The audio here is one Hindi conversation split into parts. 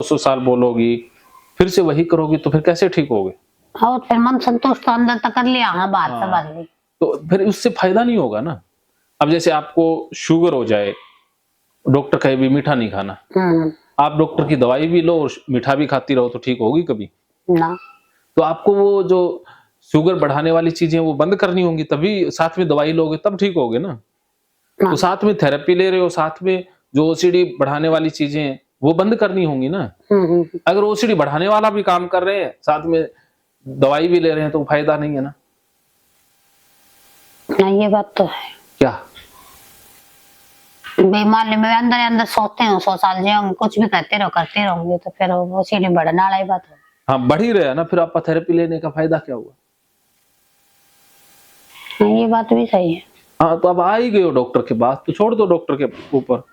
200 साल बोलोगी, फिर से वही करोगी तो फिर कैसे ठीक होगे? और फिर मन संतुष्ट तो अंदर तक कर लिया, हाँ बात से बात ली, तो फिर उससे फायदा नहीं होगा ना। अब जैसे आपको शुगर हो जाए, डॉक्टर कहे भी मीठा नहीं खाना, आप डॉक्टर की दवाई भी लो और मीठा भी खाती रहो तो ठीक होगी कभी ना। तो आपको वो जो शुगर बढ़ाने वाली चीजें वो बंद करनी होंगी, तभी साथ में दवाई लोगे तब ठीक होगे ना। तो साथ में थेरेपी ले रहे हो, साथ में जो ओसीडी बढ़ाने वाली चीजें हैं वो बंद करनी होंगी ना। अगर ओसीडी बढ़ाने वाला भी काम कर रहे हैं, साथ में दवाई भी ले रहे हैं तो फायदा नहीं है ना। ये बात तो है। क्या बीमारी में अंदर सोचते हैं 100 साल जो हम कुछ भी करते रहोगे तो फिर वो सीधे बढ़ने वाला ही बात है। हाँ बढ़ ही रहा ना, फिर आपका थेरेपी लेने का फायदा क्या हुआ? ये बात भी सही है। हाँ तो अब आ ही गए हो डॉक्टर के पास तो छोड़ दो डॉक्टर के ऊपर,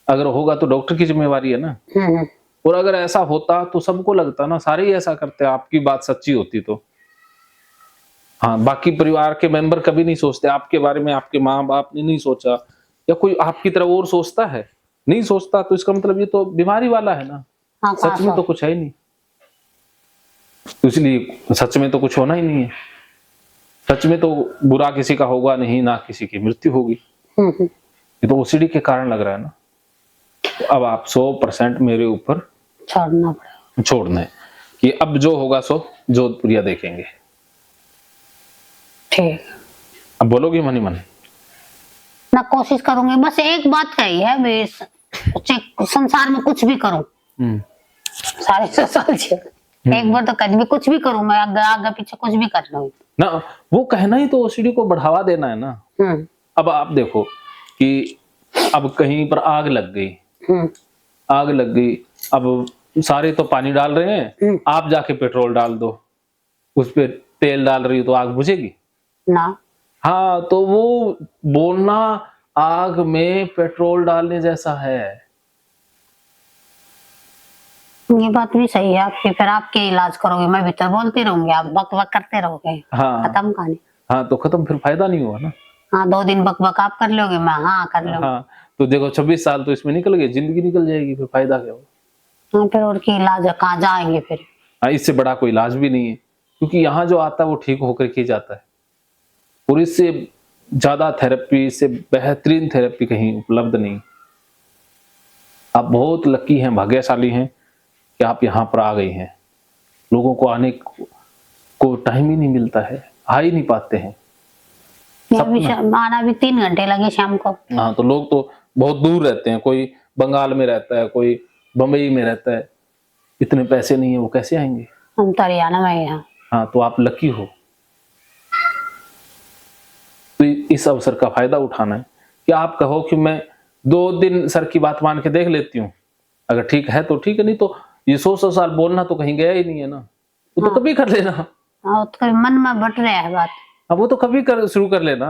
अगर होगा तो डॉक्टर की जिम्मेवारी है ना। और अगर ऐसा होता तो सबको लगता ना, सारे ही ऐसा करते, आपकी बात सच्ची होती तो। हाँ बाकी परिवार के मेंबर कभी नहीं सोचते आपके बारे में, आपके माँ बाप ने नहीं सोचा या कोई आपकी तरफ और सोचता है, नहीं सोचता, तो इसका मतलब ये तो बीमारी वाला है ना। हाँ, सच में तो कुछ है ही नहीं, तो इसलिए सच में तो कुछ होना ही नहीं है। सच में तो बुरा किसी का होगा नहीं, ना किसी की मृत्यु होगी। ये तो ओसीडी के कारण लग रहा है ना। तो अब आप 100% मेरे ऊपर छोड़ना पड़ेगा, छोड़ना है कि अब जो होगा सो जोधपुरिया देखेंगे। ठीक। अब बोलोगी मनी मन? ना कोशिश करूंगी, बस एक बात कही है भी, संसार में कुछ भी करूं, सारे साल एक बार तो कभी कुछ भी करूं मैं, आगे पीछे कुछ भी कर लूं ना। वो कहना ही तो ओसीडी को बढ़ावा देना है ना। अब आप देखो कि अब कहीं पर आग लग गई, आग लग गई, अब सारे तो पानी डाल रहे हैं, आप जाके पेट्रोल डाल दो, उस पे तेल डाल रही हो तो आग बुझेगी ना। हाँ तो वो बोलना आग में पेट्रोल डालने जैसा है। ये बात भी सही है आपकी, फिर आपके इलाज करोगे, मैं भीतर बोलती रहूंगी, आप बक बक करते रहोगे। हाँ खत्म कहानी। हाँ तो खत्म, फिर फायदा नहीं हुआ ना। हाँ 2 दिन बक बक आप कर लोगे, मैं हाँ कर लूंगी। हाँ तो देखो 26 साल तो इसमें निकल गए, जिंदगी निकल जाएगी, फिर फायदा क्या हुआ? हाँ फिर और की इलाज कहाँ जाएंगे फिर? हाँ इससे बड़ा कोई इलाज भी नहीं है, क्योंकि यहाँ जो आता है वो ठीक होकर के जाता है, और इससे ज्यादा थेरेपी, इससे बेहतरीन थेरेपी कहीं उपलब्ध नहीं। आप बहुत लकी हैं, भाग्यशाली हैं कि आप यहाँ पर आ गई हैं। लोगों को आने को टाइम ही नहीं मिलता है, आ ही नहीं पाते हैं। आना भी 3 घंटे लगे शाम को। हाँ तो लोग तो बहुत दूर रहते हैं, कोई बंगाल में रहता है, कोई बम्बई में रहता है, इतने पैसे नहीं है, वो कैसे आएंगे? हम तो हरियाणा में यहाँ। हाँ तो आप लकी हो, तो इस अवसर का फायदा उठाना है कि आप कहो कि मैं 2 दिन सर की बात मान के देख लेती हूँ, अगर ठीक है तो ठीक है, नहीं तो ये 100 साल बोलना तो कहीं गया ही नहीं है ना, वो तो कभी कर लेना। हाँ तो मन में बट रहा है बात, हाँ वो तो कभी शुरू कर लेना।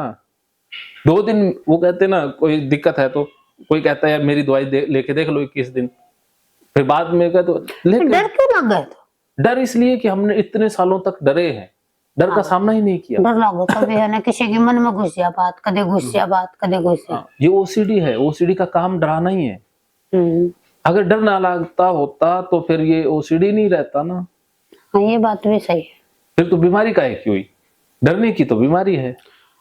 2 दिन वो कहते ना, कोई दिक्कत है तो कोई कहता है यार मेरी दवाई लेके देख लो 21 दिन, फिर बाद में कहते डर क्यों लग गए? तो डर इसलिए कि हमने इतने सालों तक डरे हैं, डर का सामना ही नहीं किया। डर लगो कभी है ना, किसी के मन में घुस जा बात, कदे घुस जा बात, कदे घुस जा। ये ओसीडी है, ओसीडी का काम डराना ही है। अगर डर ना लगता होता तो फिर ये ओसीडी नहीं रहता ना। हाँ ये बात भी सही है। फिर तो बीमारी काहे की हुई? डरने की तो बीमारी है।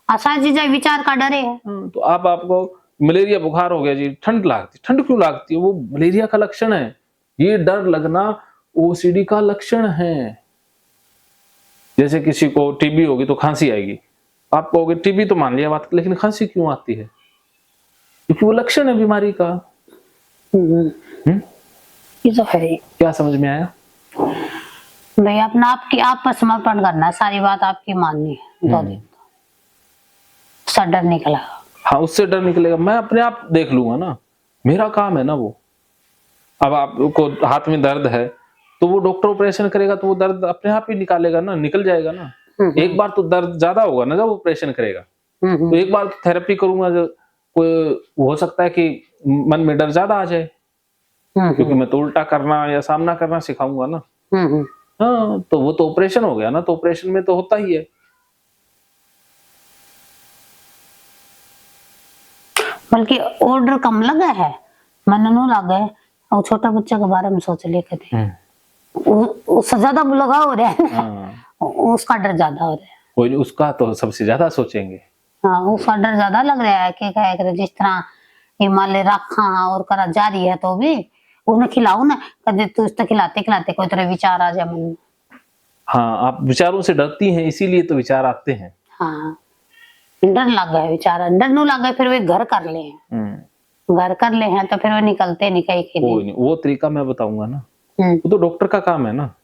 आसान चीज विचार का डरे है। तो आपको मलेरिया बुखार हो गया जी, ठंड लगती, ठंड क्यों लगती है? वो मलेरिया का लक्षण है। ये डर लगना ओसीडी का लक्षण है। जैसे किसी को टीबी होगी तो खांसी आएगी, आप कहोगे टीबी तो मान लिया बात, लेकिन खांसी क्यों आती है? क्योंकि वो लक्षण है बीमारी का। ये तो है। क्या समझ में आया? भाई अपना आप पर समर्पण करना है, सारी बात आपकी माननी है। 2 दिन उससे डर निकला। हाँ उससे डर निकलेगा, मैं अपने आप देख लूंगा ना, मेरा काम है ना वो। अब आपको हाथ में दर्द है तो वो डॉक्टर ऑपरेशन करेगा तो वो दर्द अपने आप ही निकालेगा ना, निकल जाएगा ना। एक बार तो दर्द ज्यादा होगा ना जब ऑपरेशन करेगा, तो एक बार तो थेरेपी करूंगा, जो कोई हो सकता है कि मन में डर ज्यादा आ जाए, क्योंकि मैं तो उल्टा करना या सामना करना सिखाऊंगा ना। हाँ तो वो तो ऑपरेशन हो गया ना, तो ऑपरेशन में तो होता ही है। बल्कि ऑर्डर कम लगा है, मन नु लगे और छोटा बच्चा के बारे में सोच ले कदे उससे ज्यादा लगा हो रहा है। हाँ उसका डर ज्यादा हो रहा है। कोई नहीं, उसका तो सबसे ज्यादा सोचेंगे। हाँ उसका डर ज्यादा लग रहा है कि क्या करे, जिस तरह हिमालय रखा और करा जा रही है तो भी उन्हें खिलाऊ ना, कदे तू उसको खिलाते खिलाते कोई तरह विचार आ जाए मन में। हाँ आप विचारों से डरती हैं, इसीलिए तो विचार आते हैं। हाँ डर लग गया विचार, डर नु लग गया फिर वे घर कर ले हैं। घर कर ले हैं तो फिर वो निकलते नहीं कहीं के कोई लिए। नहीं, वो तरीका मैं बताऊंगा ना, वो तो डॉक्टर का काम है ना।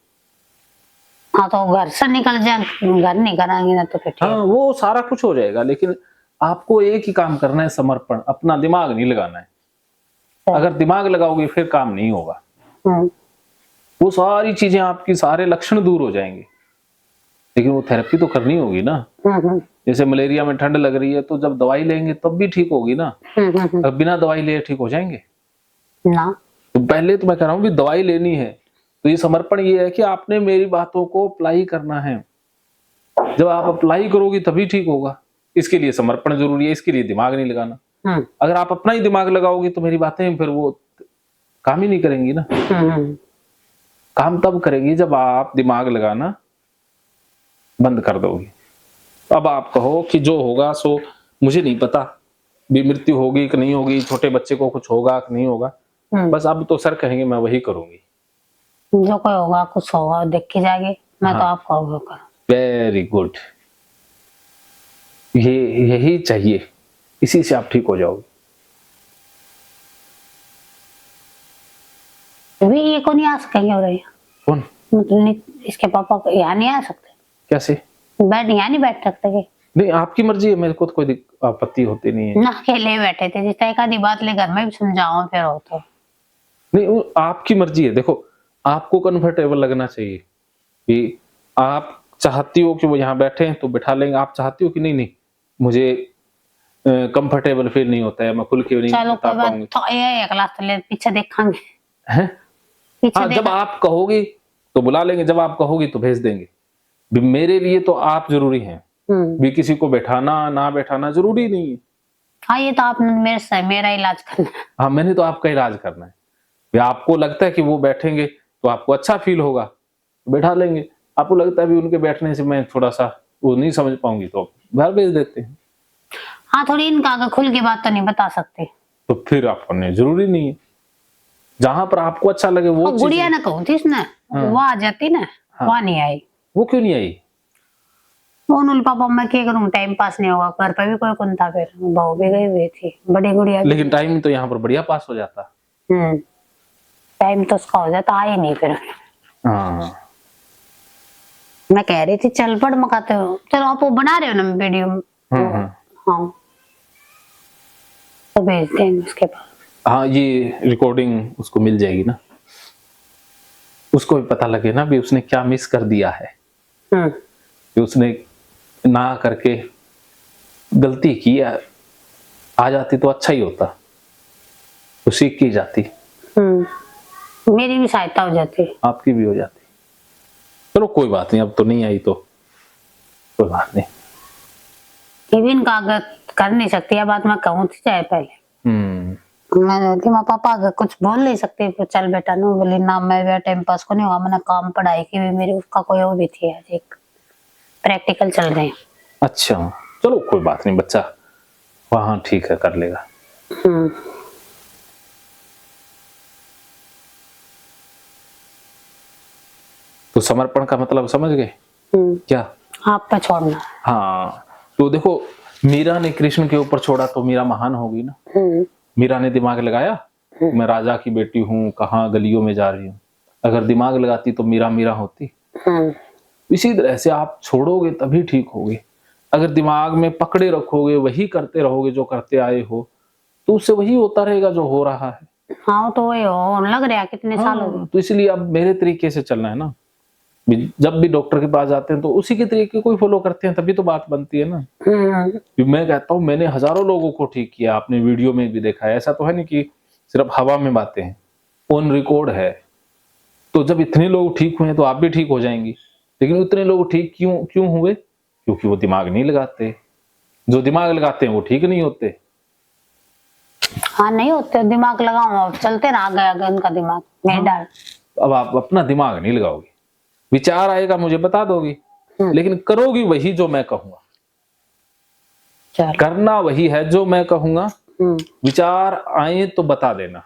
हाँ तो घर से निकल जाए, घर नहीं कराएंगे ना तो फिर ठीक। हाँ वो सारा कुछ हो जाएगा, लेकिन आपको एक ही काम करना है, समर्पण, अपना दिमाग नहीं लगाना है। अगर दिमाग लगाओगे फिर काम नहीं होगा। वो सारी चीजें आपकी, सारे लक्षण दूर हो जाएंगे, लेकिन वो थेरेपी तो करनी होगी ना। जैसे मलेरिया में ठंड लग रही है तो जब दवाई लेंगे तब भी ठीक होगी ना। अब बिना दवाई लिए ठीक हो जाएंगे ना। तो पहले तो मैं कह रहा हूँ कि दवाई लेनी है तो ये समर्पण ये है कि आपने मेरी बातों को अप्लाई करना है। जब आप अप्लाई करोगी तभी ठीक होगा। इसके लिए समर्पण जरूरी है, इसके लिए दिमाग नहीं लगाना। अगर आप अपना ही दिमाग लगाओगे तो मेरी बातें फिर वो काम ही नहीं करेंगी ना। काम तब करेगी जब आप दिमाग लगाना बंद कर दोगे। अब आप कहो कि जो होगा सो मुझे नहीं पता, भी मृत्यु होगी कि नहीं होगी, छोटे बच्चे को कुछ होगा कि नहीं होगा, बस अब तो सर कहेंगे मैं वही करूंगी। जो कोई होगा कुछ होगा देख के जाएंगे। मैं तो आप कहोगे करो। वेरी गुड, ये यही चाहिए, इसी से आप ठीक हो जाओगे। भी ये को नहीं आ सकेंगे और कौन? मतलब इसके पापा को यहाँ नहीं आ सकते? कैसे? बैठ यहाँ नहीं बैठ सकते के? नहीं आपकी मर्जी है, मेरे को तो कोई आपत्ति होती नहीं है ना अकेले बैठे थे, जिस तरह एक आधी बात ले घर में भी समझाओ फिर हो तो। नहीं वो आपकी मर्जी है। देखो आपको कंफर्टेबल लगना चाहिए कि आप चाहती हो कि वो यहाँ बैठे हैं तो बैठा लेंगे, आप चाहती हो कि नहीं नहीं मुझे कंफर्टेबल फील नहीं होता है, मैं खुल के नहीं बता पाऊंगी। तो ये क्लास तो ले पीछे देखेंगे हैं? हाँ जब आप कहोगी तो बुला लेंगे, जब आप कहोगी तो भेज देंगे। भी मेरे लिए तो आप जरूरी हैं, भी किसी को बैठाना ना बैठाना जरूरी नहीं है। हाँ ये तो आपने मेरा इलाज करना है। हाँ मैंने तो आपका इलाज करना है। भी आपको लगता है कि वो बैठेंगे तो आपको अच्छा फील होगा तो बैठा लेंगे, आपको लगता है भी उनके बैठने से मैं थोड़ा सा वो नहीं समझ पाऊंगी तो घर भेज देते हैं। हाँ थोड़ी इनका अगर खुल के बात तो नहीं बता सकते तो फिर आपको जरूरी नहीं है, जहां पर आपको अच्छा लगे वो चीज। गुड़िया ने कहूँ थी ना वो आ जाती ना, वहाँ नहीं आई। वो क्यों नहीं आई? उन्होंने पापा मैं क्या करूँ, टाइम पास नहीं होगा, घर पे भी कोई कौन था, फिर बहू भी गई हुई थी, बड़ी गुड़िया। लेकिन टाइम तो यहाँ पर बढ़िया पास हो जाता। टाइम तो उसका हो जाता, आई नहीं फिर। हाँ मैं कह रही थी चल पड़ मकाते हो, चलो आप वो बना रहे हो ना वीडियो। हाँ तो भेज देंगे उसके पास। हाँ ये रिकॉर्डिंग उसको मिल जाएगी ना, उसको भी पता लगे ना भी उसने क्या मिस कर दिया है, कि उसने ना करके गलती की है। आ जाती तो अच्छा ही होता, तो सीख की जाती, मेरी भी सहायता हो जाती, आपकी भी हो जाती। चलो कोई बात नहीं, अब तो नहीं आई तो कोई बात नहीं। इवन का अगर कर नहीं सकती है बात, मैं कहूँ थी चाहे पहले मैं पापा अगर कुछ बोल नहीं सकते फिर चल बेटा नो बोली ना, मैं टाइम पास को नहीं होगा, मैंने काम पढ़ाई की भी मेरी उसका कोई वो भी थी, आज एक प्रैक्टिकल चल रहे हैं। अच्छा चलो कोई बात नहीं, बच्चा वहाँ ठीक है कर लेगा। तो समर्पण का मतलब समझ गए क्या? आप पे छोड़ना। हाँ तो देखो मीरा ने कृष्ण के ऊपर छोड़ा तो मीरा महान होगी ना। मीरा ने दिमाग लगाया, मैं राजा की बेटी हूँ, कहाँ गलियों में जा रही हूँ। अगर दिमाग लगाती तो मीरा मीरा होती। इसी तरह से आप छोड़ोगे तभी ठीक होगे। अगर दिमाग में पकड़े रखोगे, वही करते रहोगे जो करते आए हो, तो उससे वही होता रहेगा जो हो रहा है। हाँ तो वही हो लग रहा है कितने साल हो गए। तो इसलिए अब मेरे तरीके से चलना है ना। जब भी डॉक्टर के पास जाते हैं तो उसी के तरीके को फॉलो करते हैं, तभी तो बात बनती है ना। मैं कहता हूँ मैंने हजारों लोगों को ठीक किया, आपने वीडियो में भी देखा है। ऐसा तो है नहीं कि सिर्फ हवा में बातें हैं, ऑन रिकॉर्ड है। तो जब इतने लोग ठीक हुए तो आप भी ठीक हो जाएंगी। लेकिन उतने लोग ठीक क्यों हुए? क्योंकि वो दिमाग नहीं लगाते। जो दिमाग लगाते हैं वो ठीक नहीं होते। हाँ नहीं होते, दिमाग लगाओ अब चलते ना आगे आगे उनका दिमाग नहीं डाल। अब आप अपना दिमाग नहीं लगाओगी, विचार आएगा मुझे बता दोगी, लेकिन करोगी वही जो मैं कहूंगा, चल करना वही है जो मैं कहूंगा। विचार आए तो बता देना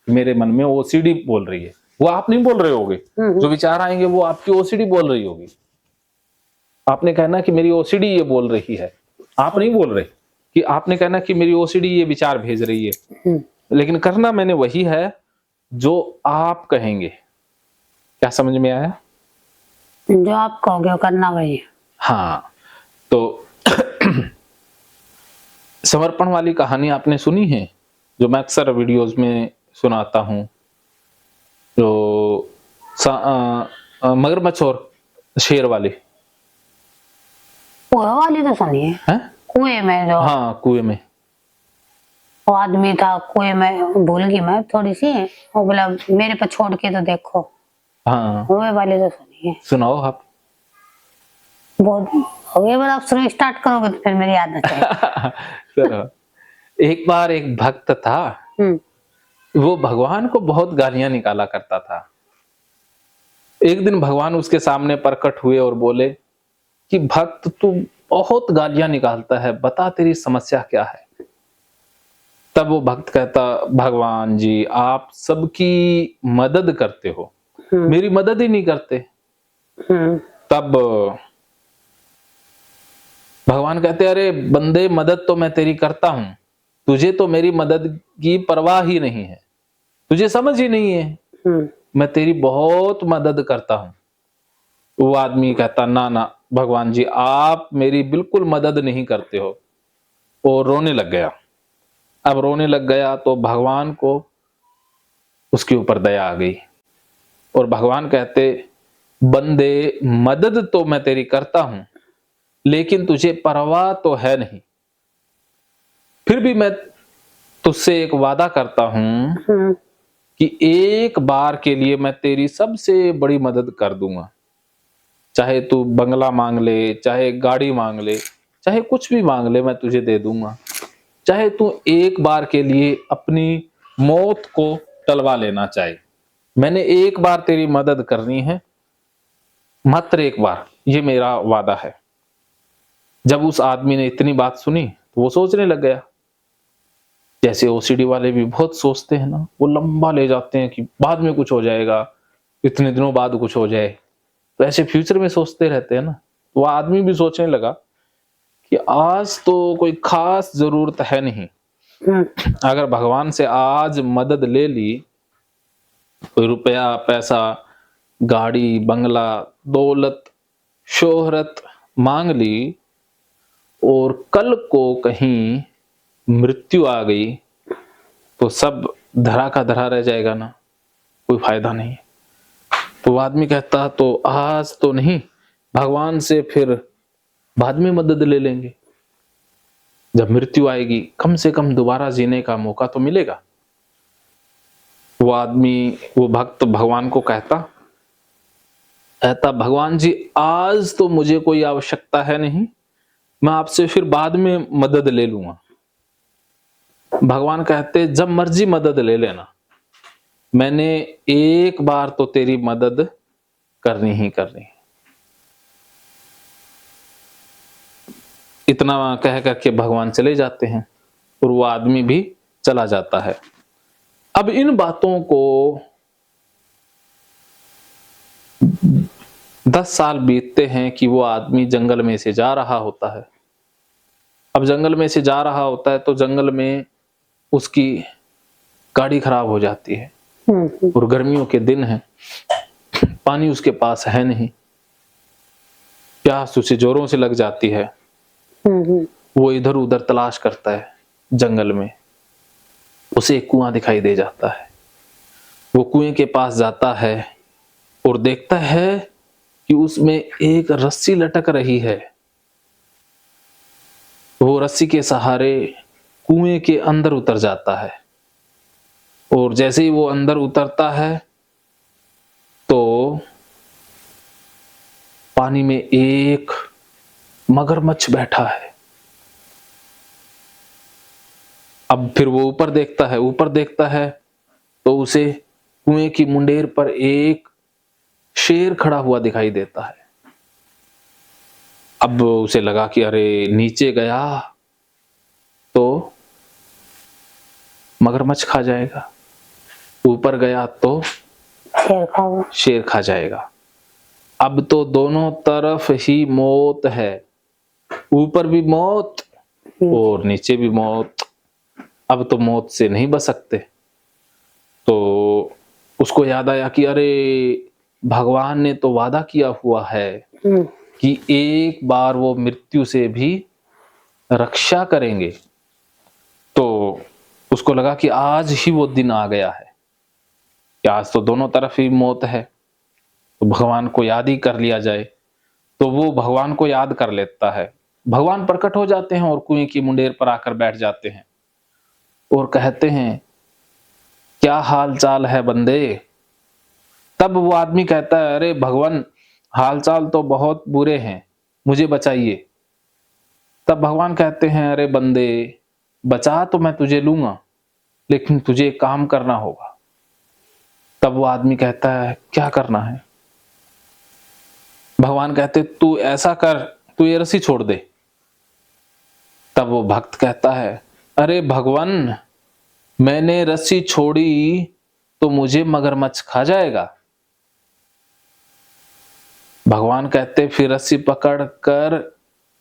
मेरे मन में ओसीडी बोल रही है, वो आप नहीं बोल रहे होगे। जो विचार आएंगे वो आपकी ओसीडी बोल रही होगी। आपने कहना कि मेरी ओसीडी ये बोल रही है, आप नहीं बोल रहे कि आपने कहना कि मेरी ओसीडी ये विचार भेज रही है, लेकिन करना मैंने वही है जो आप कहेंगे। क्या समझ में आया? जो आप कहोगे वो करना वही है। हाँ, तो समर्पण वाली कहानी आपने सुनी है, जो मैं अक्सर वीडियोस में सुनाता हूं, जो मगरमच्छ और शेर वाली। कुएं वाली तो सुनी है, कुएं में जो, हाँ कुएं में वो आदमी था कुएं में, भूल गई मैं थोड़ी सी, वो बोला मेरे पे छोड़ के तो देखो। हाँ कुएं वाली तो सुनी है। सुनाओ आप। बहुत हो गया, आप शुरू स्टार्ट करोगे तो फिर मेरी आदत है। चलो। एक बार एक भक्त था, वो भगवान को बहुत गालियां निकाला करता था। एक दिन भगवान उसके सामने प्रकट हुए और बोले कि भक्त तू बहुत गालियां निकालता है, बता तेरी समस्या क्या है। तब वो भक्त कहता, भगवान जी आप सबकी मदद करते हो, मेरी मदद ही नहीं करते। तब भगवान कहते, अरे बंदे मदद तो मैं तेरी करता हूं, तुझे तो मेरी मदद की परवाह ही नहीं है, तुझे समझ ही नहीं है, मैं तेरी बहुत मदद करता हूं। वो आदमी कहता, ना ना भगवान जी आप मेरी बिल्कुल मदद नहीं करते हो, और रोने लग गया। अब रोने लग गया तो भगवान को उसके ऊपर दया आ गई, और भगवान कहते, बंदे मदद तो मैं तेरी करता हूं, लेकिन तुझे परवाह तो है नहीं, फिर भी मैं तुझसे एक वादा करता हूं कि एक बार के लिए मैं तेरी सबसे बड़ी मदद कर दूंगा। चाहे तू बंगला मांग ले, चाहे गाड़ी मांग ले, चाहे कुछ भी मांग ले, मैं तुझे दे दूंगा। चाहे तू एक बार के लिए अपनी मौत को टलवा लेना चाहे, मैंने एक बार तेरी मदद करनी है, मात्र एक बार, ये मेरा वादा है। जब उस आदमी ने इतनी बात सुनी तो वो सोचने लग गया, जैसे ओसीडी वाले भी बहुत सोचते हैं ना, वो लंबा ले जाते हैं कि बाद में कुछ हो जाएगा, इतने दिनों बाद कुछ हो जाए, तो ऐसे फ्यूचर में सोचते रहते हैं ना। तो वो आदमी भी सोचने लगा कि आज तो कोई खास जरूरत है नहीं, अगर भगवान से आज मदद ले ली, कोई रुपया पैसा गाड़ी बंगला दौलत शोहरत मांग ली, और कल को कहीं मृत्यु आ गई तो सब धरा का धरा रह जाएगा ना, कोई फायदा नहीं। तो वो आदमी कहता, तो आज तो नहीं, भगवान से फिर बाद में मदद ले लेंगे, जब मृत्यु आएगी कम से कम दोबारा जीने का मौका तो मिलेगा। वो आदमी, वो भक्त भगवान को कहता, भगवान जी आज तो मुझे कोई आवश्यकता है नहीं, मैं आपसे फिर बाद में मदद ले लूंगा। भगवान कहते, जब मर्जी मदद ले लेना, मैंने एक बार तो तेरी मदद करनी ही करनी है। इतना कह करके भगवान चले जाते हैं, और वो आदमी भी चला जाता है। अब इन बातों को 10 साल बीतते हैं कि वो आदमी जंगल में से जा रहा होता है। अब जंगल में से जा रहा होता है तो जंगल में उसकी गाड़ी खराब हो जाती है, और गर्मियों के दिन हैं, पानी उसके पास है नहीं, प्यास उसे जोरों से लग जाती है। वो इधर उधर तलाश करता है जंगल में, उसे एक कुआं दिखाई दे जाता है। वो कुएं के पास जाता है और देखता है कि उसमें एक रस्सी लटक रही है। वो रस्सी के सहारे कुएं के अंदर उतर जाता है, और जैसे ही वो अंदर उतरता है तो पानी में एक मगरमच्छ बैठा है। अब फिर वो ऊपर देखता है तो उसे कुएं की मुंडेर पर एक शेर खड़ा हुआ दिखाई देता है। अब उसे लगा कि अरे नीचे गया तो मगरमच्छ खा जाएगा, ऊपर गया तो शेर खा जाएगा। अब तो दोनों तरफ ही मौत है, ऊपर भी मौत और नीचे भी मौत। अब तो मौत से नहीं बच सकते। तो उसको याद आया कि अरे भगवान ने तो वादा किया हुआ है कि एक बार वो मृत्यु से भी रक्षा करेंगे। तो उसको लगा कि आज ही वो दिन आ गया है कि आज तो दोनों तरफ ही मौत है, तो भगवान को याद ही कर लिया जाए। तो वो भगवान को याद कर लेता है। भगवान प्रकट हो जाते हैं और कुएं की मुंडेर पर आकर बैठ जाते हैं और कहते हैं, क्या हाल चाल है बंदे। तब वो आदमी कहता है, अरे भगवान हाल चाल तो बहुत बुरे हैं, मुझे बचाइए। तब भगवान कहते हैं, अरे बंदे बचा तो मैं तुझे लूंगा, लेकिन तुझे एक काम करना होगा। तब वो आदमी कहता है, क्या करना है। भगवान कहते, तू ऐसा कर, तू ये रस्सी छोड़ दे। तब वो भक्त कहता है, अरे भगवान मैंने रस्सी छोड़ी तो मुझे मगरमच्छ खा जाएगा। भगवान कहते, फिर रस्सी पकड़ कर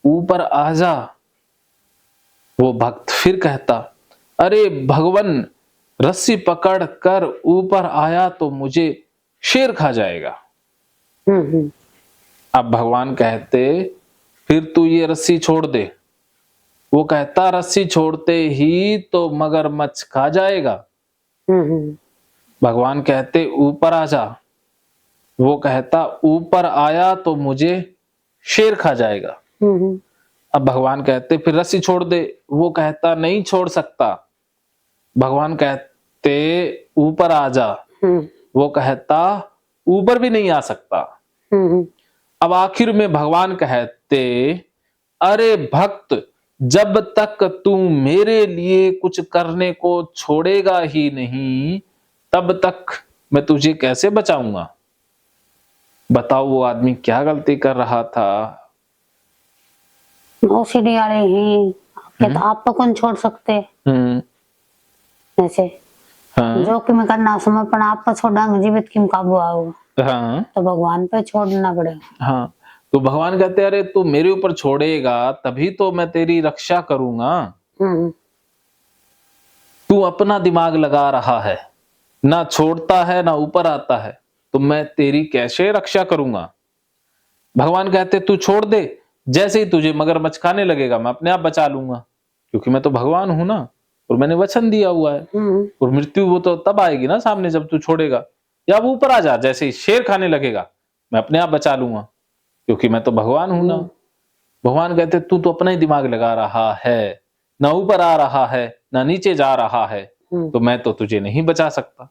ऊपर आ जा। वो भक्त फिर कहता, अरे भगवान रस्सी पकड़ कर ऊपर आया तो मुझे शेर खा जाएगा। अब भगवान कहते, फिर तू ये रस्सी छोड़ दे। वो कहता, रस्सी छोड़ते ही तो मगरमच्छ खा जाएगा। भगवान कहते, ऊपर आ जा। वो कहता, ऊपर आया तो मुझे शेर खा जाएगा। अब भगवान कहते, फिर रस्सी छोड़ दे। वो कहता, नहीं छोड़ सकता। भगवान कहते, ऊपर आ जा। वो कहता, ऊपर भी नहीं आ सकता। अब आखिर में भगवान कहते, अरे भक्त जब तक तू मेरे लिए कुछ करने को छोड़ेगा ही नहीं, तब तक मैं तुझे कैसे बचाऊंगा। बताओ वो आदमी क्या गलती कर रहा था। ओसीडी वाले हैं, आप तो कौन छोड़ सकते। ऐसे हाँ। जोखिम करना समर्पण आप पर छोड़ना जीवित किम काबू आओगे। हाँ। तो भगवान पे छोड़ना पड़ेगा। हाँ, तो भगवान कहते हैं, अरे तू मेरे ऊपर छोड़ेगा तभी तो मैं तेरी रक्षा करूंगा। तू अपना दिमाग लगा रहा है, ना छोड़ता है ना ऊपर आता है, तो मैं तेरी कैसे रक्षा करूंगा। भगवान कहते, तू छोड़ दे, जैसे ही तुझे मगरमच्छ खाने लगेगा मैं अपने आप बचा लूंगा, क्योंकि मैं तो भगवान हूं ना, और मैंने वचन दिया हुआ है। और मृत्यु वो तो तब आएगी ना सामने जब तू छोड़ेगा। या अब ऊपर आ जा, जैसे ही शेर खाने लगेगा मैं अपने आप बचा लूंगा, क्योंकि मैं तो भगवान हूं ना। भगवान कहते, तू तो अपना ही दिमाग लगा रहा है, ना ऊपर आ रहा है ना नीचे जा रहा है, तो मैं तो तुझे नहीं बचा सकता।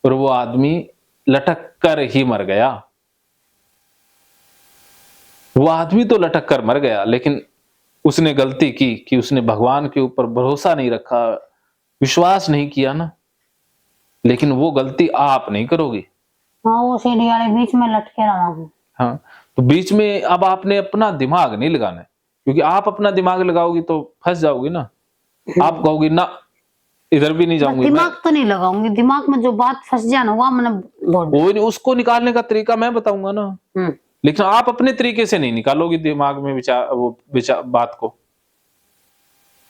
और वो आदमी लटक कर ही मर गया। वो आदमी तो लटक कर मर गया, लेकिन उसने गलती की कि उसने भगवान के ऊपर भरोसा नहीं रखा, विश्वास नहीं किया ना। लेकिन वो गलती आप नहीं करोगी। हाँ, वो सीढ़ी वाले बीच में लटके रहा हूँ। हाँ, तो बीच में अब आपने अपना दिमाग नहीं लगाना है, क्योंकि आप अपना दिमाग लगाओगी तो फंस जाओगी ना। आप कहोगी ना इधर भी नहीं जाऊंगी। दिमाग तो नहीं लगाऊंगी, दिमाग में जो बात फंस जाए ना वो मैंने वो उसको निकालने का तरीका मैं बताऊंगा ना। लेकिन आप अपने तरीके से नहीं निकालोगी दिमाग में विचार बात को।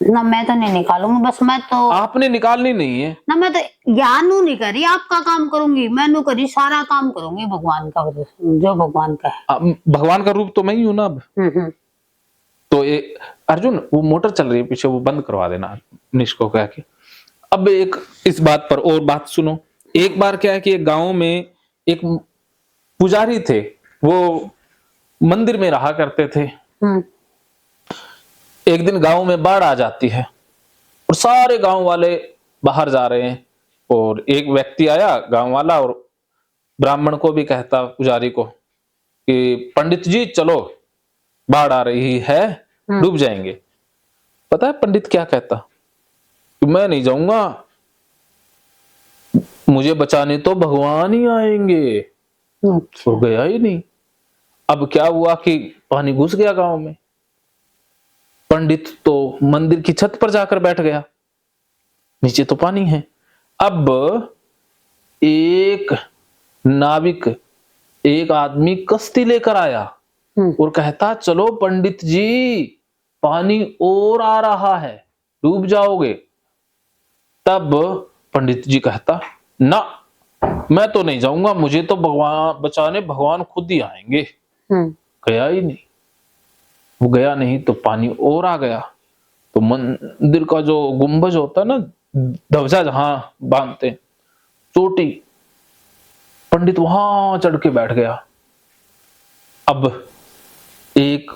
ना मैं तो नहीं निकालूंगी, बस मैं तो आपने निकालनी नहीं है ना, मैं तो ज्ञान नहीं करी आपका काम करूंगी, मैं करी सारा काम करूंगी भगवान का, जो भगवान का है। भगवान का रूप तो मैं ही हूं ना अब। तो ये अर्जुन वो मोटर चल रही है पीछे, वो बंद करवा देना निश को कह के। अब एक इस बात पर और बात सुनो। एक बार क्या है कि एक गांव में एक पुजारी थे, वो मंदिर में रहा करते थे। एक दिन गांव में बाढ़ आ जाती है और सारे गांव वाले बाहर जा रहे हैं, और एक व्यक्ति आया गांव वाला और ब्राह्मण को भी कहता पुजारी को कि पंडित जी चलो बाढ़ आ रही है, डूब जाएंगे। पता है पंडित क्या कहता कि मैं नहीं जाऊंगा, मुझे बचाने तो भगवान ही आएंगे। अच्छा। वो गया ही नहीं। अब क्या हुआ कि पानी घुस गया गांव में। पंडित तो मंदिर की छत पर जाकर बैठ गया, नीचे तो पानी है। अब एक नाविक, एक आदमी कश्ती लेकर आया और कहता चलो पंडित जी, पानी और आ रहा है, डूब जाओगे। तब पंडित जी कहता ना, मैं तो नहीं जाऊंगा, मुझे तो भगवान बचाने भगवान खुद ही आएंगे। गया ही नहीं। वो गया नहीं तो पानी और आ गया। तो मंदिर का जो गुंबज होता है ना, ध्वजा जहां बांधते, चोटी, पंडित वहां चढ़ के बैठ गया। अब एक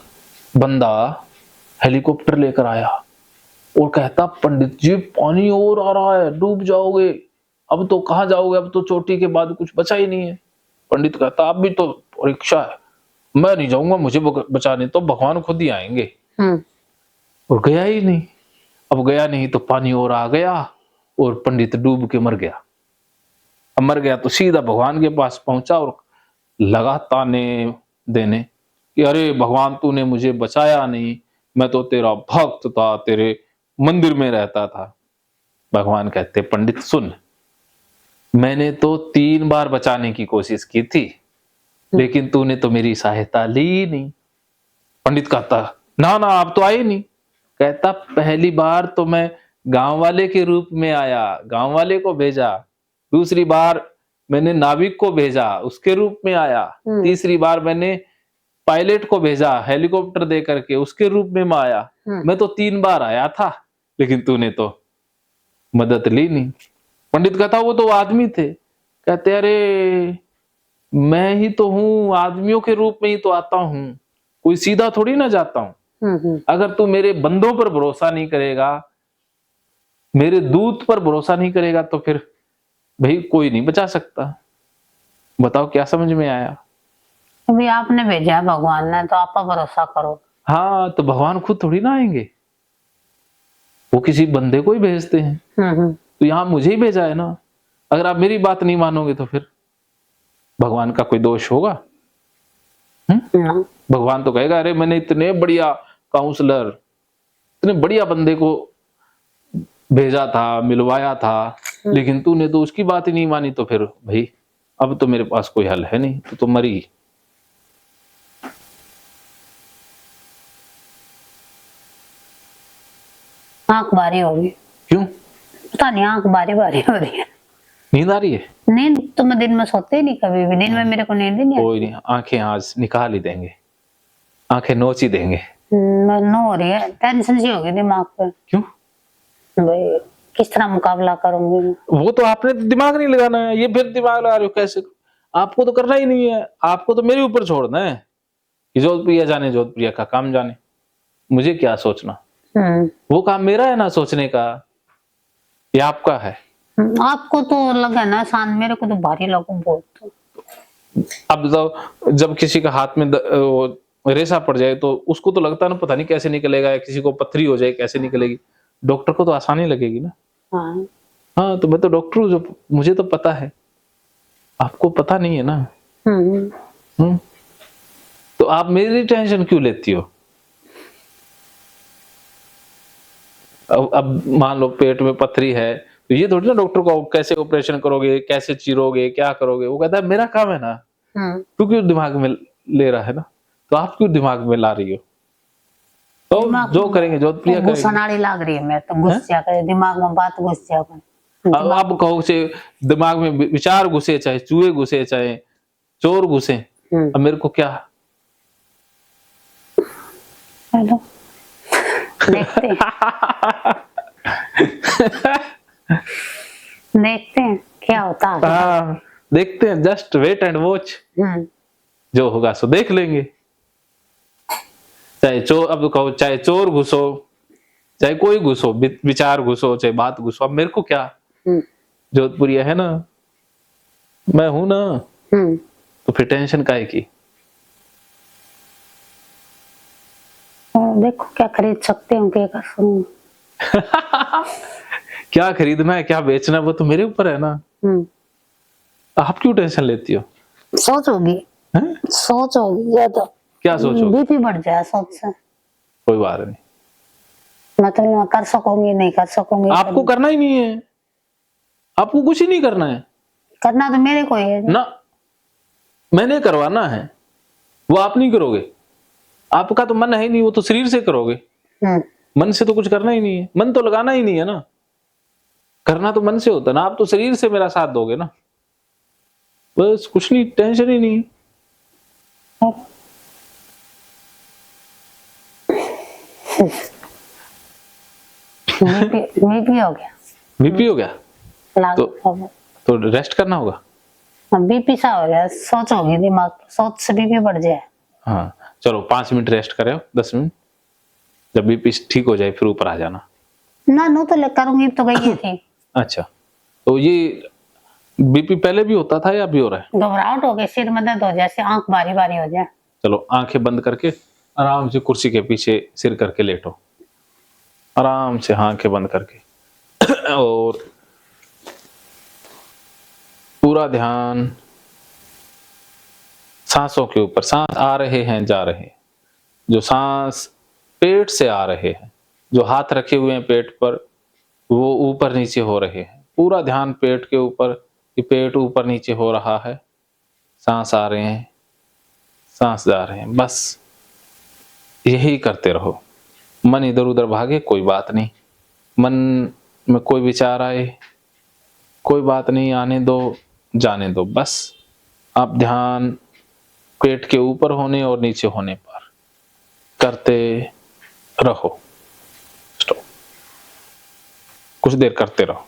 बंदा हेलीकॉप्टर लेकर आया और कहता पंडित जी पानी और आ रहा है, डूब जाओगे, अब तो कहां जाओगे, अब तो चोटी के बाद कुछ बचा ही नहीं है। पंडित कहता अब भी तो परीक्षा है, मैं नहीं जाऊंगा, मुझे बचाने तो भगवान खुद ही आएंगे। और गया ही नहीं। अब गया नहीं तो पानी और आ गया और पंडित डूब के मर गया। अब मर गया तो सीधा भगवान के पास पहुंचा और लगा ताने देने कि अरे भगवान तूने मुझे बचाया नहीं, मैं तो तेरा भक्त था, तेरे मंदिर में रहता था। भगवान कहते पंडित सुन, मैंने तो 3 बार बचाने की कोशिश की थी, लेकिन तूने तो मेरी सहायता ली नहीं। पंडित कहता ना ना आप तो आए नहीं। कहता पहली बार तो मैं गांव वाले के रूप में आया, गांव वाले को भेजा। दूसरी बार मैंने नाविक को भेजा, उसके रूप में आया। तीसरी बार मैंने पायलट को भेजा हेलीकॉप्टर दे करके, उसके रूप में मैं आया। मैं तो 3 बार आया था, लेकिन तूने तो मदद ली नहीं। पंडित कहता वो तो आदमी थे। कहते अरे मैं ही तो हूं, आदमियों के रूप में ही तो आता हूं, कोई सीधा थोड़ी ना जाता हूं। अगर तू मेरे बंदों पर भरोसा नहीं करेगा, मेरे दूत पर भरोसा नहीं करेगा, तो फिर भाई कोई नहीं बचा सकता। बताओ क्या समझ में आया? अभी आपने भेजा भगवान ने, तो आप पर भरोसा करो। हाँ, तो भगवान खुद थोड़ी ना आएंगे, वो किसी बंदे को ही भेजते हैं। तो यहाँ मुझे ही भेजा है ना। अगर आप मेरी बात नहीं मानोगे तो फिर भगवान का कोई दोष होगा? भगवान तो कहेगा अरे मैंने इतने बढ़िया काउंसलर, इतने बढ़िया बंदे को भेजा था, मिलवाया था, लेकिन तूने तो उसकी बात ही नहीं मानी, तो फिर भाई अब तो मेरे पास कोई हल है नहीं, तो मरी। आंख भारी होगी। क्यों? पता नहीं, आंख भारी भारी हो रही है। नींद आ रही है? नींद तो मैं दिन में सोते ही नहीं, कभी भी दिन में मेरे को नींद ही नहीं कोई नहीं, आंखें आज निकाल ही देंगे, आंखें नोच ही देंगे। नो हो रही है, टेंशन सी होगी दिमाग पे। क्यों भाई किस तरह मुकाबला करूंगी? वो तो आपने तो दिमाग नहीं लगाना है, ये फिर दिमाग लगा रहे हो कैसे? आपको तो करना ही नहीं है, आपको तो मेरे ऊपर छोड़ना है कि जोधप्रिया जाने, जोधप्रिया का काम जाने, मुझे क्या सोचना। वो काम मेरा है ना सोचने का, ये आपका है। आपको तो लगा ना आसान, मेरे को तो भारी लगा बहुत। अब तो जब किसी का हाथ में रेशा पड़ जाए तो उसको तो लगता है ना पता नहीं कैसे निकलेगा, या किसी को पथरी हो जाए कैसे निकलेगी। डॉक्टर को तो आसानी लगेगी ना। हाँ, तो मैं तो डॉक्टर हूँ, जो मुझे तो पता है, आपको पता नहीं है ना। तो आप मेरी टेंशन क्यों लेती हो? अब मान लो पेट में पथरी है, तो ये थोड़ी ना डॉक्टर को कैसे ऑपरेशन करोगे, कैसे चीरोगे, क्या करोगे, वो कहता है मेरा काम है ना। तू क्यों दिमाग में ले रहा है ना, तो आप क्यों दिमाग में ला रही हो? तो जो करेंगे जोधप्रिया करेंगे। गुस्सा लाग रही है, मैं तो गुस्सा करे दिमाग में बात घुस जाए। अब आप कहो से दिमाग में विचार घुसे, चाहे चूहे घुसे, चाहे चोर घुसे, अब मेरे को क्या? हेलो देखते हैं देखते हैं क्या होता है। हाँ, देखते हैं, जस्ट वेट एंड वॉच। जो होगा सो देख लेंगे। चाहे चोर, अब कहो चाहे चोर घुसो, चाहे कोई घुसो, विचार घुसो, चाहे बात घुसो, अब मेरे को क्या? जोधपुरिया है ना, मैं हूं ना, तो फिर टेंशन काहे की? देखो क्या खरीद सकते हो, क्या कर सकूं। क्या खरीदना है क्या बेचना है वो तो मेरे ऊपर है ना। आप क्यों टेंशन लेती हो? सोच होगी, हैं? सोच होगी ज्यादा। क्या सोचो? बीपी बढ़ जाए सोच से। कोई बात नहीं, मतलब मैं कर सकूंगी नहीं कर सकूंगी। आपको करना ही नहीं है, आपको कुछ ही नहीं करना है करना तो मेरे को ही है ना, मैंने करवाना है, वो आप नहीं करोगे। आपका तो मन है ही नहीं, वो तो शरीर से करोगे। मन से तो कुछ करना ही नहीं है, मन तो लगाना ही नहीं है ना, करना तो मन से होता ना। आप तो शरीर से मेरा साथ दोगे ना, बस कुछ नहीं, टेंशन ही नहीं। बीपी हो गया, बीपी हो गया तो रेस्ट करना होगा। बीपी सा हो गया, सोच होगी दिमाग, सोच से बीपी बढ़ जाए। हाँ चलो 5 मिनट रेस्ट करो, 10 मिनट, जब बीपी ठीक हो जाए फिर ऊपर आ जाना ना। नो तो करूंगी तो गई थी। अच्छा, तो ये बीपी पहले भी होता था या अभी हो रहा है? घबराहट हो गई, सिर में दर्द हो जाए, आंख बारी बारी हो जाए। चलो आंखें बंद करके आराम से कुर्सी के पीछे सिर करके लेटो, आराम से आंखें बंद करके और पूरा ध्यान सांसों के ऊपर। सांस आ रहे हैं जा रहे हैं, जो सांस पेट से आ रहे हैं, जो हाथ रखे हुए हैं पेट पर वो ऊपर नीचे हो रहे हैं। पूरा ध्यान पेट के ऊपर, कि पेट ऊपर नीचे हो रहा है, सांस आ रहे हैं सांस जा रहे हैं, बस यही करते रहो। मन इधर उधर भागे कोई बात नहीं, मन में कोई विचार आए कोई बात नहीं, आने दो जाने दो, बस आप ध्यान पेट के ऊपर होने और नीचे होने पर करते रहो। स्टॉप, कुछ देर करते रहो।